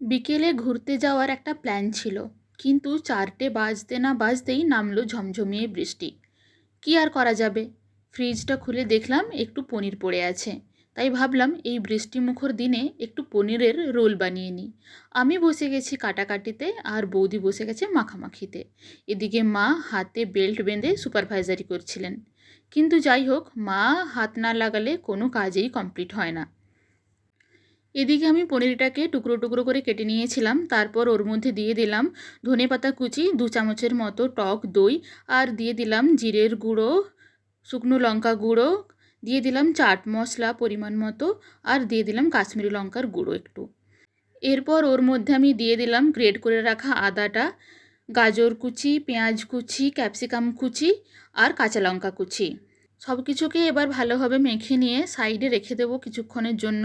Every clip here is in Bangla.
বিকেলে ঘুরতে যাওয়ার একটা প্ল্যান ছিল, কিন্তু 4টে বাজতে না বাজতেই নামলো ঝমঝমিয়ে বৃষ্টি। কি আর করা যাবে, ফ্রিজটা খুলে দেখলাম একটু পনির পড়ে আছে। তাই ভাবলাম এই বৃষ্টিমুখর দিনে একটু পনিরের রোল বানিয়ে নিই। আমি বসে গেছি কাটাকাটিতে আর বৌদি বসে গেছে মাখামাখিতে। এদিকে মা হাতে বেল্ট বেঁধে সুপারভাইজারি করছিলেন। কিন্তু যাই হোক, মা হাত না লাগালে কোনো কাজেই কমপ্লিট হয় না। এদিকে আমি পনিরটাকে টুকরো টুকরো করে কেটে নিয়েছিলাম। তারপর ওর মধ্যে দিয়ে দিলাম ধনেপাতা কুচি, 2 চামচের মতো টক দই, আর দিয়ে দিলাম জিরের গুঁড়ো, শুকনো লঙ্কা গুঁড়ো, দিয়ে দিলাম চাট মশলা পরিমাণ মতো, আর দিয়ে দিলাম কাশ্মীরি লঙ্কার গুঁড়ো একটু। এরপর ওর মধ্যে আমি দিয়ে দিলাম গ্রেট করে রাখা আদাটা, গাজর কুচি, পেঁয়াজ কুচি, ক্যাপসিকাম কুচি, আর কাঁচা লঙ্কা কুচি। সব কিছুকে এবার ভালোভাবে মেখে নিয়ে সাইডে রেখে দেবো কিছুক্ষণের জন্য।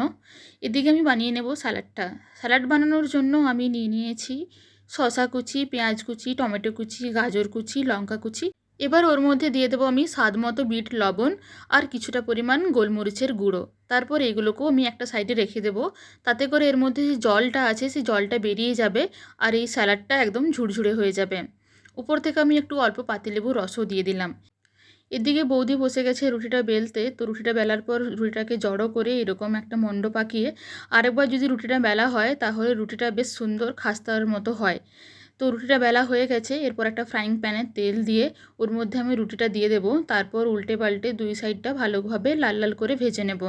এদিকে আমি বানিয়ে নেব স্যালাডটা। স্যালাড বানানোর জন্য আমি নিয়ে নিয়েছি শসা কুচি, পেঁয়াজ কুচি, টমেটো কুচি, গাজর কুচি, লঙ্কা কুচি। এবার ওর মধ্যে দিয়ে দেবো আমি স্বাদ মতো বিট লবণ আর কিছুটা পরিমাণ গোলমরিচের গুঁড়ো। তারপর এগুলোকেও আমি একটা সাইডে রেখে দেবো। তাতে করে এর মধ্যে যে জলটা আছে সেই জলটা বেরিয়ে যাবে আর এই স্যালাডটা একদম ঝুরঝুরে হয়ে যাবে। উপর থেকে আমি একটু অল্প পাতিলেবুর রসও দিয়ে দিলাম। এদিকে বৌদি বসে গেছে রুটিটা বেলতে। তো রুটিটা বেলার পর রুটিটাকে জড়ো করে এরকম একটা মণ্ড পাকিয়ে আরেকবার যদি রুটিটা বেলা হয় তাহলে রুটিটা বেশ সুন্দর খাস্তার মতো হয়। তো রুটিটা বেলা হয়ে গেছে। এরপর একটা ফ্রাইং প্যানে তেল দিয়ে ওর মধ্যে আমি রুটিটা দিয়ে দেবো। তারপর উল্টে পাল্টে 2 সাইডটা ভালোভাবে লাল লাল করে ভেজে নেব।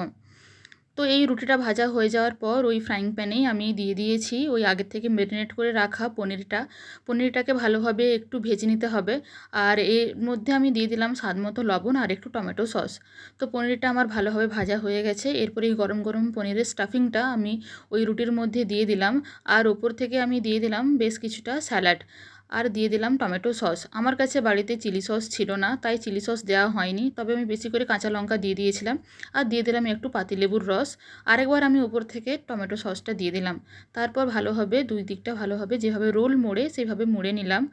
তো এই রুটিটা ভাজা হয়ে যাওয়ার পর ওই ফ্রাইং প্যানেই আমি দিয়ে দিয়েছি ওই আগের থেকে ম্যারিনেট করে রাখা পনিরটাকে ভালোভাবে একটু ভেজে নিতে হবে। আর এর মধ্যে আমি দিয়ে দিলাম স্বাদ মতো লবণ আর একটু টমেটো সস। তো পনিরটা আমার ভালোভাবে ভাজা হয়ে গেছে। এরপরে এই গরম গরম পনিরের স্টাফিংটা আমি ওই রুটির মধ্যে দিয়ে দিলাম। আর ওপর থেকে আমি দিয়ে দিলাম বেশ কিছুটা স্যালাড, আর দিয়ে দিলাম টমেটো সস। আমার কাছে বাড়িতে চিলি সস ছিল না, তাই চিলি সস দেওয়া হয়নি, তবে আমি বেশি করে কাঁচা লঙ্কা দিয়ে দিয়েছিলাম। আর দিয়ে দিলাম একটু পাতিলেবুর রস। আরেকবার আমি উপর থেকে টমেটো সসটা দিয়ে দিলাম। তারপর ভালোভাবে 2 দিকটা ভালোভাবে যেভাবে রোল মোড়ে সেভাবে মুড়ে নিলাম।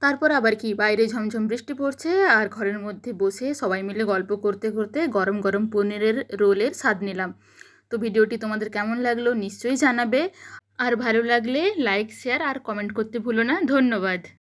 তারপর আবার কি, বাইরে ঝমঝম বৃষ্টি পড়ছে আর ঘরের মধ্যে বসে সবাই মিলে গল্প করতে করতে গরম গরম পনিরের রোলের স্বাদ নিলাম। তো ভিডিওটি তোমাদের কেমন লাগলো নিশ্চয়ই জানাবে। আর ভালো লাগলে লাইক, শেয়ার আর কমেন্ট করতে ভুলো না। ধন্যবাদ।